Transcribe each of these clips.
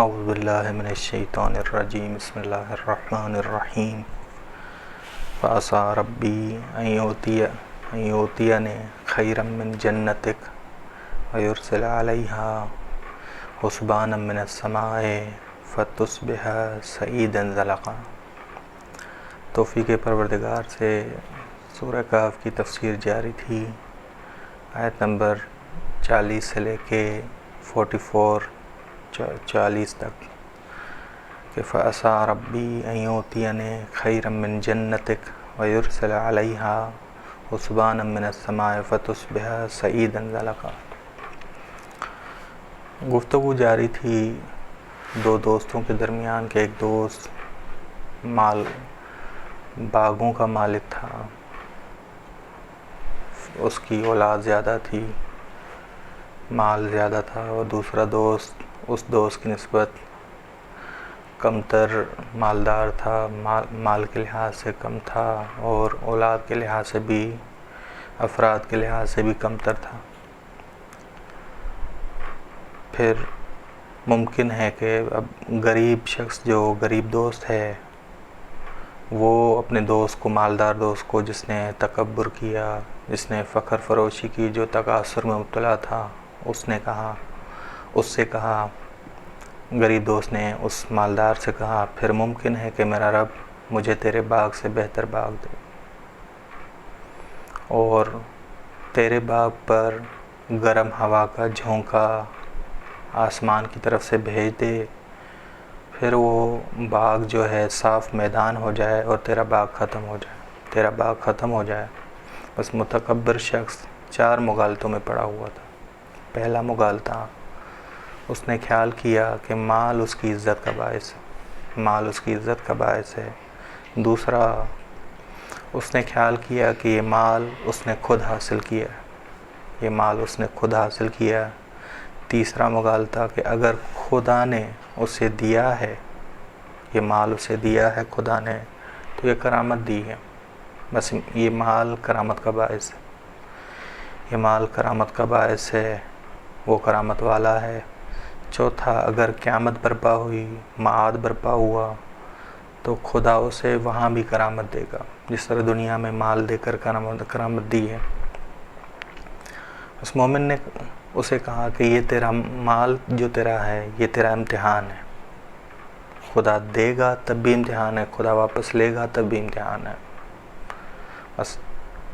اعوذ باللہ من الشیطان الرجیم بسم اللہ الرحمن الرحیم فعسیٰ ربی ان یؤتینی خیرا من جنتک ویرسل علیہا حسبانا من السماء فتصبح صعیدا زلقا۔ توفیق پروردگار سے سورہ کہف کی تفسیر جاری تھی۔ آیت نمبر 40 سے لے کے 40 تک کہ فَعَسَىٰ رَبِّي أَن يُؤْتِيَنِي خَيْرًا مِّن جَنَّتِكَ وَيُرْسِلَ عَلَيْهَا حُسْبَانًا مِّنَ السَّمَاءِ فَتُصْبِحَ صَعِيدًا زَلَقًا۔ گفتگو جاری تھی دو دوستوں کے درمیان کہ ایک دوست باغوں کا مالک تھا، اس کی اولاد زیادہ تھی، مال زیادہ تھا، اور دوسرا دوست اس دوست کی نسبت کمتر مالدار تھا، مال کے لحاظ سے کم تھا اور اولاد کے لحاظ سے بھی، افراد کے لحاظ سے بھی کمتر تھا۔ پھر ممکن ہے کہ اب غریب شخص جو غریب دوست ہے وہ اپنے دوست کو، مالدار دوست کو جس نے تکبر کیا، جس نے فخر فروشی کی، جو تکاثر میں مبتلا تھا، اس سے کہا، غریب دوست نے اس مالدار سے کہا پھر ممکن ہے کہ میرا رب مجھے تیرے باغ سے بہتر باغ دے اور تیرے باغ پر گرم ہوا کا جھونکا آسمان کی طرف سے بھیج دے، پھر وہ باغ جو ہے صاف میدان ہو جائے اور تیرا باغ ختم ہو جائے۔ بس متکبر شخص 4 مغالطوں میں پڑا ہوا تھا۔ پہلا مغالطہ، اس نے خیال کیا کہ مال اس کی عزت کا باعث ہے۔ دوسرا، اس نے خیال کیا کہ یہ مال اس نے خود حاصل کیا۔ تیسرا مغالطہ کہ اگر خدا نے اسے دیا ہے، یہ مال اسے دیا ہے خدا نے، تو یہ کرامت دی ہے، بس یہ مال کرامت کا باعث ہے، وہ کرامت والا ہے۔ چوتھا، اگر قیامت برپا ہوئی، معاد برپا ہوا، تو خدا اسے وہاں بھی کرامت دے گا، جس طرح دنیا میں مال دے کر کرامت دی ہے۔ اس مومن نے اسے کہا کہ یہ تیرا مال جو تیرا ہے، یہ تیرا امتحان ہے، خدا دے گا تب بھی امتحان ہے، خدا واپس لے گا تب بھی امتحان ہے۔ بس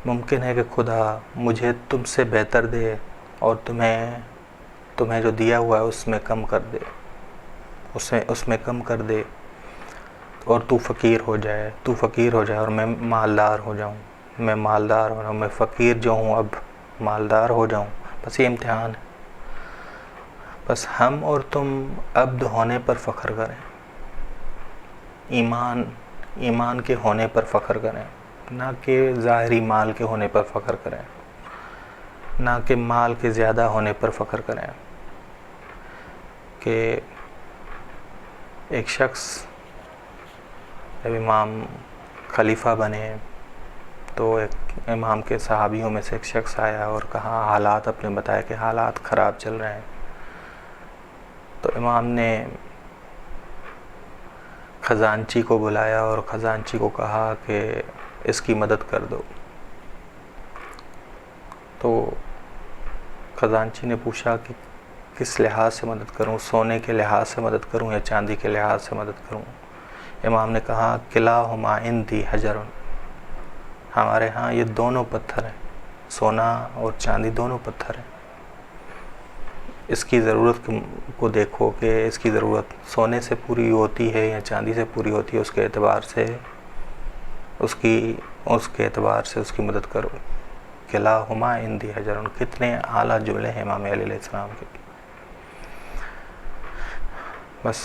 ممکن ہے کہ خدا مجھے تم سے بہتر دے اور تمہیں جو دیا ہوا ہے اس میں کم کر دے اور تو فقیر ہو جائے اور میں مالدار ہو جاؤں، میں فقیر جو ہوں اب مالدار ہو جاؤں۔ بس یہ امتحان ہے۔ بس ہم اور تم عبد ہونے پر فخر کریں، ایمان کے ہونے پر فخر کریں، نہ کہ ظاہری مال کے ہونے پر فخر کریں، نہ کہ مال کے زیادہ ہونے پر فخر کریں۔ کہ ایک شخص جب امام خلیفہ بنے تو ایک امام کے صحابیوں میں سے ایک شخص آیا اور کہا، حالات اپنے بتایا کہ حالات خراب چل رہے ہیں۔ تو امام نے خزانچی کو بلایا اور خزانچی کو کہا کہ اس کی مدد کر دو۔ تو خزانچی نے پوچھا کہ کس لحاظ سے مدد کروں، سونے کے لحاظ سے مدد کروں یا چاندی کے لحاظ سے مدد کروں؟ امام نے کہا، کلاہما عندی حجر، ہمارے ہاں یہ دونوں پتھر ہیں، سونا اور چاندی دونوں پتھر ہیں۔ اس کی ضرورت کو دیکھو کہ اس کی ضرورت سونے سے پوری ہوتی ہے یا چاندی سے پوری ہوتی ہے، اس کے اعتبار سے اس کی مدد کرو۔ کلاہما عندی حجر، کتنے اعلیٰ جملے ہیں امام علیہ السلام کے۔ بس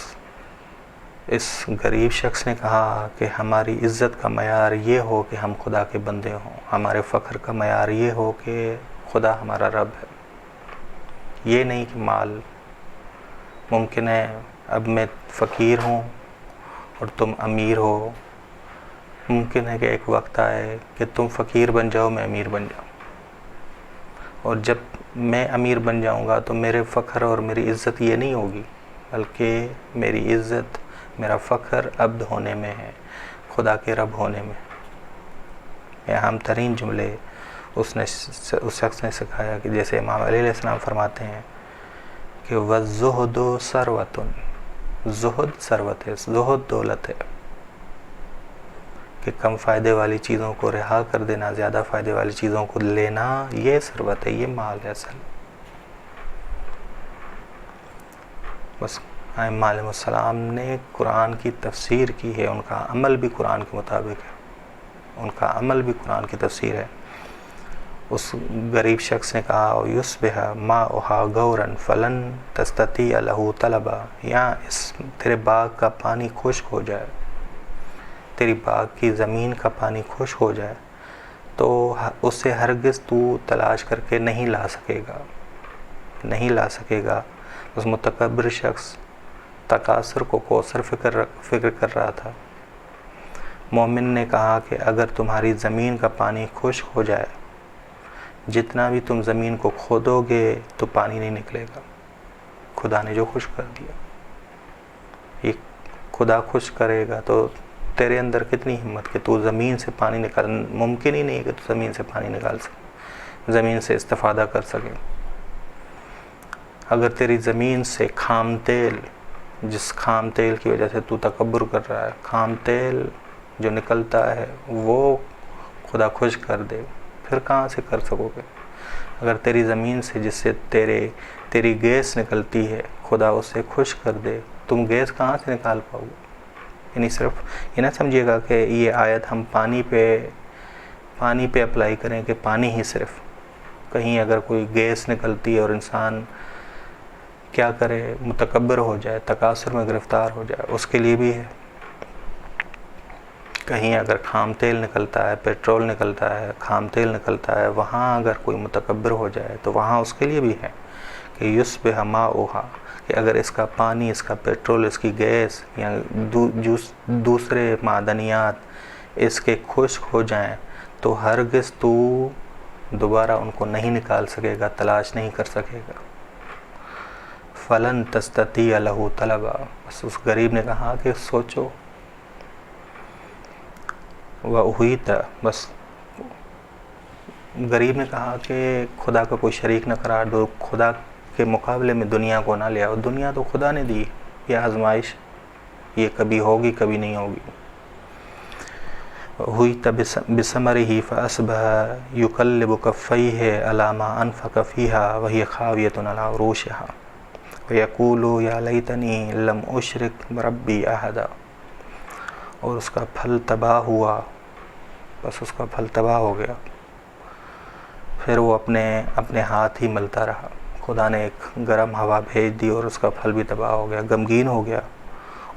اس غریب شخص نے کہا کہ ہماری عزت کا معیار یہ ہو کہ ہم خدا کے بندے ہوں، ہمارے فخر کا معیار یہ ہو کہ خدا ہمارا رب ہے، یہ نہیں کہ مال۔ ممکن ہے اب میں فقیر ہوں اور تم امیر ہو، ممکن ہے کہ ایک وقت آئے کہ تم فقیر بن جاؤ، میں امیر بن جاؤں، اور جب میں امیر بن جاؤں گا تو میرے فخر اور میری عزت یہ نہیں ہوگی بلکہ میری عزت، میرا فخر عبد ہونے میں ہے، خدا کے رب ہونے میں۔ یہ اہم ترین جملے اس شخص نے سکھایا کہ جیسے امام علیہ السلام فرماتے ہیں کہ وَالزُّہْدُ ثَرْوَةٌ، زہد ثروت ہے، زہد دولت ہے، کہ کم فائدے والی چیزوں کو رہا کر دینا، زیادہ فائدے والی چیزوں کو لینا، یہ ثروت ہے، یہ مال ہے اصل۔ بس ائمہ علیہ السلام نے قرآن کی تفسیر کی ہے، ان کا عمل بھی قرآن کے مطابق ہے، ان کا عمل بھی قرآن کی تفسیر ہے۔ اس غریب شخص نے کہا یصبح ماؤہا غورا فلن تستطیع لہ طلبا، یا اس تیرے باغ کا پانی خشک ہو جائے، تیری باغ کی زمین کا پانی خشک ہو جائے تو اسے ہرگز تو تلاش کر کے نہیں لا سکے گا، نہیں لا سکے گا۔ اس متکبر شخص تکاثر کو کوثر فکر کر رہا تھا۔ مومن نے کہا کہ اگر تمہاری زمین کا پانی خشک ہو جائے، جتنا بھی تم زمین کو کھودو گے تو پانی نہیں نکلے گا، خدا نے جو خشک کر دیا، یہ خدا خشک کرے گا تو تیرے اندر کتنی ہمت کہ تو زمین سے پانی نکال، ممکن ہی نہیں ہے کہ تو زمین سے پانی نکال سکے، زمین سے استفادہ کر سکے۔ اگر تیری زمین سے خام تیل، جس خام تیل کی وجہ سے تو تکبر کر رہا ہے، خام تیل جو نکلتا ہے وہ خدا خشک کر دے، پھر کہاں سے کر سکو گے؟ اگر تیری زمین سے جس سے تیری گیس نکلتی ہے خدا اسے خشک کر دے، تم گیس کہاں سے نکال پاؤ گے؟ یعنی صرف یہ نہ سمجھیے گا کہ یہ آیت ہم پانی پہ اپلائی کریں کہ پانی ہی صرف، کہیں اگر کوئی گیس نکلتی ہے اور انسان کیا کرے، متکبر ہو جائے، تکاثر میں گرفتار ہو جائے، اس کے لیے بھی ہے۔ کہیں اگر خام تیل نکلتا ہے، پیٹرول نکلتا ہے، خام تیل نکلتا ہے، وہاں اگر کوئی متکبر ہو جائے تو وہاں اس کے لیے بھی ہے کہ یصبح ماؤہا، کہ اگر اس کا پانی، اس کا پیٹرول، اس کی گیس یا دوسرے معدنیات اس کے خشک ہو جائیں تو ہرگز تو دوبارہ ان کو نہیں نکال سکے گا، تلاش نہیں کر سکے گا۔ فلن تستطیع لہ طلبا، بس اس غریب نے کہا کہ سوچو، وَأُحِیطَ، بس غریب نے کہا کہ خدا کا کوئی شریک نہ قرار دو، خدا کے مقابلے میں دنیا کو نہ لے آؤ، دنیا تو خدا نے دی، یہ آزمائش، یہ کبھی ہوگی کبھی نہیں ہوگی۔ وَأُحِیطَ بِثَمَرِهِ فَأَصْبَحَ يُقَلِّبُ كَفَّیْهِ عَلَىٰ مَا أَنفَقَ فِیہَا وَهِیَ خَاوِیَةٌ عَلَىٰ عُرُوشِهَا وَیَقُولُ یَا لیتنی لم أُشْرِکْ بِرَبِّی أَحَدًا، اور اس کا پھل تباہ ہوا، بس اس کا پھل تباہ ہو گیا، پھر وہ اپنے ہاتھ ہی ملتا رہا، خدا نے ایک گرم ہوا بھیج دی اور اس کا پھل بھی تباہ ہو گیا، غمگین ہو گیا،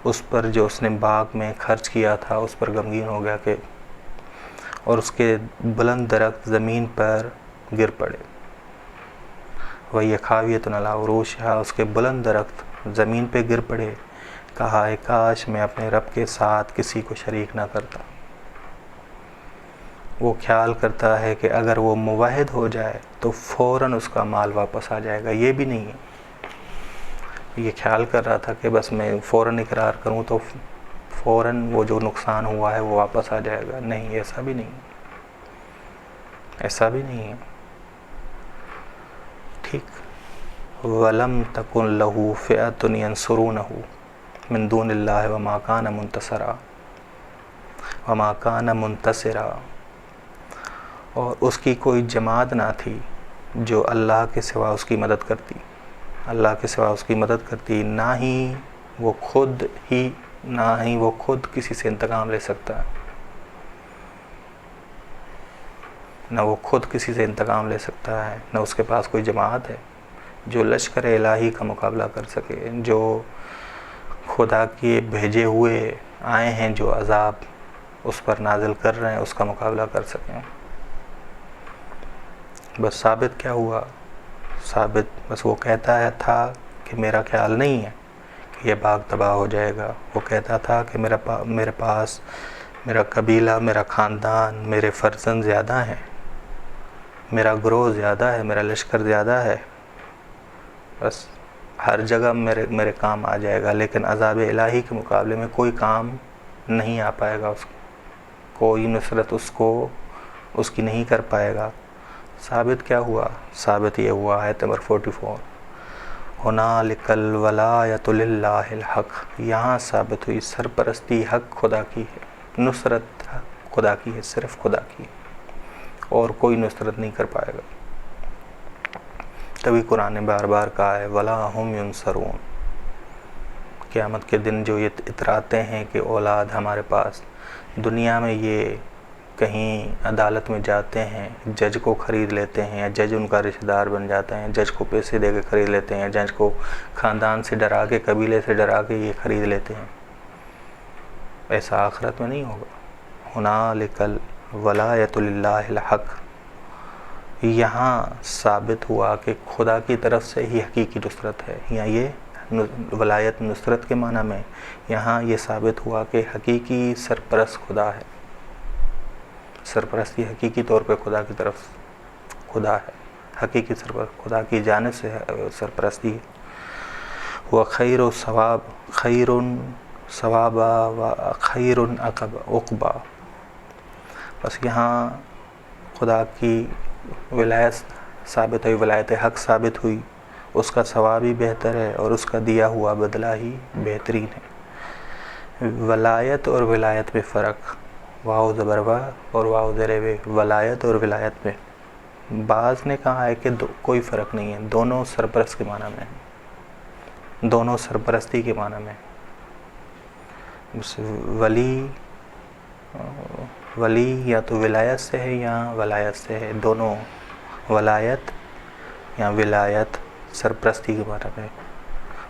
اس پر جو اس نے باغ میں خرچ کیا تھا اس پر غمگین ہو گیا کہ، اور اس کے بلند درخت زمین پر گر پڑے، وَهِیَ خَاوِیَةٌ عَلَىٰ عُرُوشِهَا، اس کے بلند درخت زمین پہ گر پڑے، کہا ہے کاش میں اپنے رب کے ساتھ کسی کو شریک نہ کرتا۔ وہ خیال کرتا ہے کہ اگر وہ موحد ہو جائے تو فوراً اس کا مال واپس آ جائے گا، یہ بھی نہیں ہے، یہ خیال کر رہا تھا کہ بس میں فوراً اقرار کروں تو فوراً وہ جو نقصان ہوا ہے وہ واپس آ جائے گا، نہیں، ایسا بھی نہیں، ایسا بھی نہیں ہے، ٹھیک۔ وَلَمْ تَكُنْ لَهُ فِئَةٌ يَنْصُرُونَهُ مِنْ دُونِ اللَّهِ وَمَا كَانَ مُنْتَصِرًا، اور اس کی کوئی جماعت نہ تھی جو اللہ کے سوا اس کی مدد کرتی، اللہ کے سوا اس کی مدد کرتی، نہ ہی وہ خود کسی سے انتقام لے سکتا ہے، نہ وہ خود کسی سے انتقام لے سکتا ہے، نہ اس کے پاس کوئی جماعت ہے جو لشکر الہی کا مقابلہ کر سکے، جو خدا کے بھیجے ہوئے آئے ہیں، جو عذاب اس پر نازل کر رہے ہیں، اس کا مقابلہ کر سکیں۔ بس ثابت کیا ہوا؟ ثابت بس وہ کہتا تھا کہ میرا خیال نہیں ہے کہ یہ باغ تباہ ہو جائے گا، وہ کہتا تھا کہ میرے پاس میرا قبیلہ، میرا خاندان، میرے فرزند زیادہ ہیں، میرا گروہ زیادہ ہے، میرا لشکر زیادہ ہے، بس ہر جگہ میرے کام آ جائے گا، لیکن عذاب الہی کے مقابلے میں کوئی کام نہیں آ پائے گا، اس کوئی نصرت اس کی نہیں کر پائے گا۔ ثابت کیا ہوا؟ ثابت یہ ہوا آیت نمبر 44، ہنالک الولایۃ للہ الحق، یہاں ثابت ہوئی سرپرستی حق خدا کی ہے، نصرت خدا کی ہے، صرف خدا کی ہے، اور کوئی نصرت نہیں کر پائے گا۔ تبھی قرآن نے بار بار کہا ہے وَلَا هُمْ يُنصَرُونَ، قیامت کے دن جو یہ اتراتے ہیں کہ اولاد ہمارے پاس، دنیا میں یہ کہیں عدالت میں جاتے ہیں، جج کو خرید لیتے ہیں، یا جج ان کا رشتہ دار بن جاتا ہے، جج کو پیسے دے کے خرید لیتے ہیں، جج کو خاندان سے ڈرا کے، قبیلے سے ڈرا کے یہ خرید لیتے ہیں۔ ایسا آخرت میں نہیں ہوگا۔ ہنالک الولایۃ للہ الحق، یہاں ثابت ہوا کہ خدا کی طرف سے ہی حقیقی نصرت ہے، یا یہ ولایت نصرت کے معنی میں یہاں یہ ثابت ہوا کہ حقیقی سرپرست خدا ہے، سرپرستی حقیقی طور پہ خدا کی طرف خدا ہے، حقیقی سرپرست خدا کی جانب سے سرپرستی ہے۔ وَخَيْرُ ثواب خیر ثوابا وخیر عقبا، بس یہاں خدا کی ولایت ثابت ہوئی، ولایت حق ثابت ہوئی، اس کا ثواب ہی بہتر ہے اور اس کا دیا ہوا بدلہ ہی بہترین ہے۔ ولایت اور ولایت میں فرق، واو زبر وا اور واو زیر وے، ولایت اور ولایت میں بعض نے کہا ہے کہ کوئی فرق نہیں ہے، دونوں سرپرست کے معنی میں ہیں، دونوں سرپرستی کے معنی میں۔ ولی یا تو ولایت سے ہے یا ولایت سے ہے، دونوں ولایت یا ولایت سرپرستی کے معنی میں۔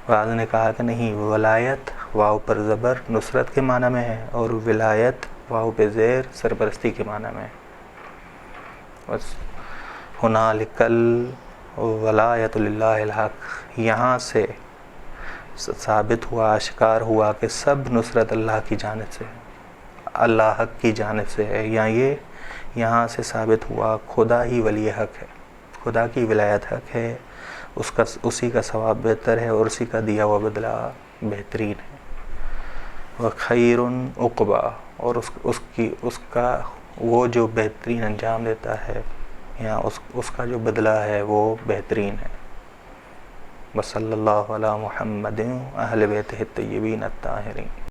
بعض نے کہا کہ نہیں، ولایت واو پر زبر نصرت کے معنی میں ہے، اور ولایت واو پہ زیر سرپرستی کے معنی میں۔ بس ہنالک الولایۃ للہ الحق، یہاں سے ثابت ہوا، اشکار ہوا کہ سب نصرت اللہ کی جانب سے ہے، اللہ حق کی جانب سے ہے، یا یہ یہاں سے ثابت ہوا خدا ہی ولی حق ہے، خدا کی ولایت حق ہے، اسی کا ثواب بہتر ہے اور اسی کا دیا ہوا بدلہ بہترین ہے۔ وخیر عقبا، اور اس کا وہ جو بہترین انجام دیتا ہے، یا اس کا جو بدلہ ہے وہ بہترین ہے۔ وصلی اللہ علی محمد اہل بیتہ الطیبین الطاہرین۔